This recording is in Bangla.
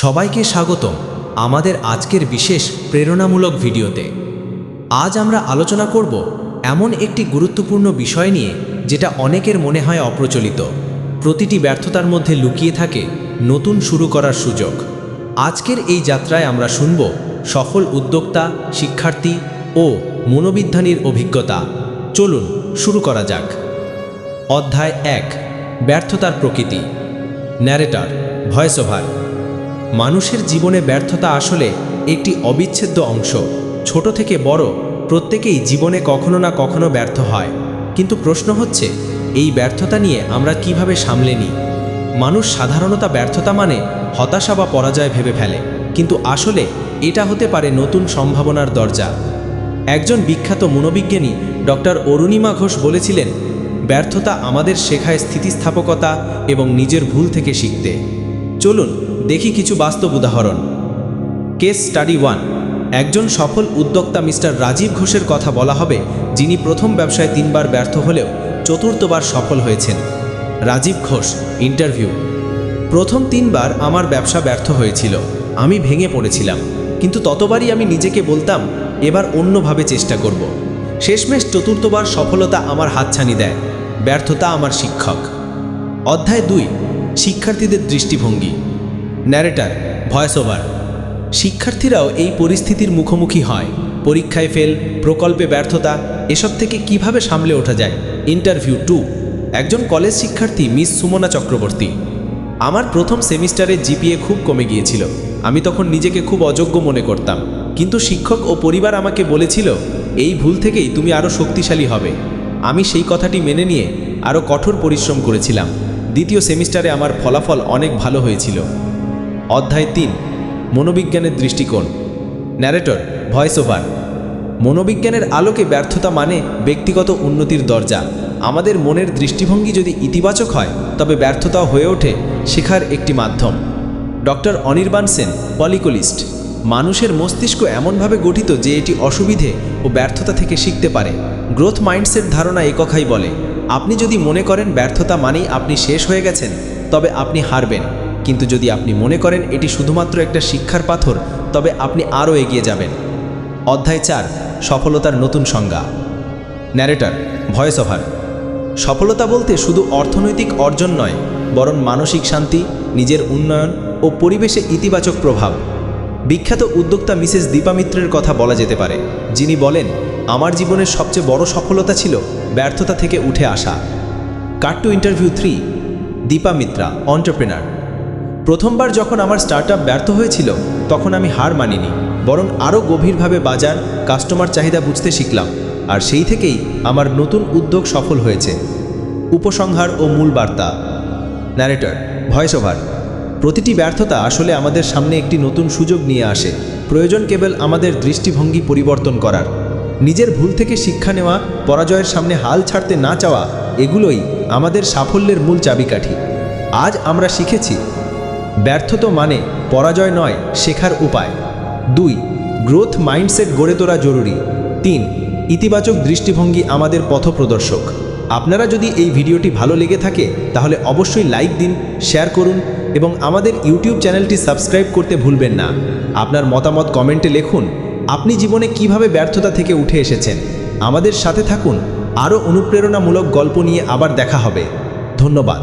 সবাইকে স্বাগতম আমাদের আজকের বিশেষ প্রেরণামূলক ভিডিওতে। আজ আমরা আলোচনা করব এমন একটি গুরুত্বপূর্ণ বিষয় নিয়ে যেটা অনেকের মনে হয় অপ্রচলিত। প্রতিটি ব্যর্থতার মধ্যে লুকিয়ে থাকে নতুন শুরু করার সুযোগ। আজকের এই যাত্রায় আমরা শুনব সফল উদ্যোক্তা, শিক্ষার্থী ও মনোবিজ্ঞানীর অভিজ্ঞতা। চলুন শুরু করা যাক। অধ্যায় 1, ব্যর্থতার প্রকৃতি। Narrator, voice over. মানুষের জীবনে ব্যর্থতা আসলে একটি অবিচ্ছেদ্য অংশ। ছোট থেকে বড় প্রত্যেকেই জীবনে কখনো না কখনো ব্যর্থ হয়, কিন্তু প্রশ্ন হচ্ছে এই ব্যর্থতা নিয়ে আমরা কিভাবে সামলে নিই। মানুষ সাধারণত ব্যর্থতা মানে হতাশা বা পরাজয় ভেবে ফেলে, কিন্তু আসলে এটা হতে পারে নতুন সম্ভাবনার দরজা। একজন বিখ্যাত মনোবিজ্ঞানী ডক্টর অরুণিমা ঘোষ বলেছিলেন, ব্যর্থতা আমাদের শেখায় স্থিতিস্থাপকতা এবং নিজের ভুল থেকে শিখতে। চলুন দেখি কিছু বাস্তব উদাহরণ। Case study 1। একজন সফল উদ্যোক্তা মিস্টার রাজীব ঘোষের কথা বলা হবে, যিনি প্রথম ব্যবসায় 3 বার ব্যর্থ হলেও চতুর্থবার সফল হয়েছেন। রাজীব ঘোষ, ইন্টারভিউ। প্রথম 3 বার আমার ব্যবসা ব্যর্থ হয়েছিল, আমি ভেঙে পড়েছিলাম, কিন্তু ততবারই আমি নিজেকে বলতাম এবার অন্যভাবে চেষ্টা করব। শেষমেশ চতুর্থবার সফলতা আমার হাতছানি দেয়। ব্যর্থতা আমার শিক্ষক। অধ্যায় 2, শিক্ষার্থীদের দৃষ্টিভঙ্গি। Narrator, voice over. শিক্ষার্থীরাও এই পরিস্থিতির মুখোমুখি হয়। পরীক্ষায় ফেল, প্রকল্পে ব্যর্থতা, এসব থেকে কিভাবে সামলে ওঠা যায়। ইন্টারভিউ 2। একজন কলেজ শিক্ষার্থী মিস সুমনা চক্রবর্তী। আমার প্রথম সেমিস্টারে জিপিএ খুব কমে গিয়েছিল। আমি তখন নিজেকে খুব অযোগ্য মনে করতাম, কিন্তু শিক্ষক ও পরিবার আমাকে বলেছিল এই ভুল থেকেই তুমি আরও শক্তিশালী হবে। আমি সেই কথাটি মেনে নিয়ে আরও কঠোর পরিশ্রম করেছিলাম। দ্বিতীয় সেমিস্টারে আমার ফলাফল অনেক ভালো হয়েছিল। অধ্যায় 3, মনোবিজ্ঞানের দৃষ্টিকোণ। Narrator, voice over. মনোবিজ্ঞানের আলোকে ব্যর্থতা মানে ব্যক্তিগত উন্নতির দরজা। আমাদের মনের দৃষ্টিভঙ্গি যদি ইতিবাচক হয়, তবে ব্যর্থতাও হয়ে ওঠে শেখার একটি মাধ্যম। ডক্টর অনির্বাণ সেন, পলিকোলিস্ট। মানুষের মস্তিষ্ক এমনভাবে গঠিত যে এটি অসুবিধে ও ব্যর্থতা থেকে শিখতে পারে। গ্রোথ মাইন্ডসেট ধারণা এই কথাই বলে, আপনি যদি মনে করেন ব্যর্থতা মানেই আপনি শেষ হয়ে গেছেন, তবে আপনি হারবেন। কিন্তু যদি আপনি মনে করেন এটি শুধুমাত্র একটা শিক্ষার পাথর, তবে আপনি আরও এগিয়ে যাবেন। অধ্যায় 4, সফলতার নতুন সংজ্ঞা। Narrator, voice over. সফলতা বলতে শুধু অর্থনৈতিক অর্জন নয়, বরং মানসিক শান্তি, নিজের উন্নয়ন ও পরিবেশে ইতিবাচক প্রভাব। বিখ্যাত উদ্যোক্তা মিসেস দীপা মিত্রের কথা বলা যেতে পারে, যিনি বলেন, আমার জীবনের সবচেয়ে বড় সফলতা ছিল ব্যর্থতা থেকে উঠে আসা। Cut to interview 3। Dipa Mitra, entrepreneur. প্রথমবার যখন আমার স্টার্টআপ ব্যর্থ হয়েছিল, তখন আমি হার মানিনি, বরং আরও গভীরভাবে বাজার, কাস্টমার চাহিদা বুঝতে শিখলাম। আর সেই থেকেই আমার নতুন উদ্যোগ সফল হয়েছে। উপসংহার ও মূল বার্তা। Narrator, voice over. প্রতিটি ব্যর্থতা আসলে আমাদের সামনে একটি নতুন সুযোগ নিয়ে আসে। প্রয়োজন কেবল আমাদের দৃষ্টিভঙ্গি পরিবর্তন করার। নিজের ভুল থেকে শিক্ষা নেওয়া, পরাজয়ের সামনে হাল ছাড়তে না চাওয়া, এগুলোই আমাদের সাফল্যের মূল চাবিকাঠি। আজ আমরা শিখেছি ব্যর্থতা মানে পরাজয় নয়, শেখার উপায়। 2, গ্রোথ মাইন্ডসেট গড়ে তোলা জরুরি। 3, ইতিবাচক দৃষ্টিভঙ্গি আমাদের পথপ্রদর্শক। আপনারা যদি এই ভিডিওটি ভালো লেগে থাকে, তাহলে অবশ্যই লাইক দিন, শেয়ার করুন এবং আমাদের ইউটিউব চ্যানেলটি সাবস্ক্রাইব করতে ভুলবেন না। আপনার মতামত কমেন্টে লিখুন। আপনি জীবনে কিভাবে ব্যর্থতা থেকে উঠে এসেছেন। আমাদের সাথে থাকুন, আরও অনুপ্রেরণামূলক গল্প নিয়ে আবার দেখা হবে। ধন্যবাদ।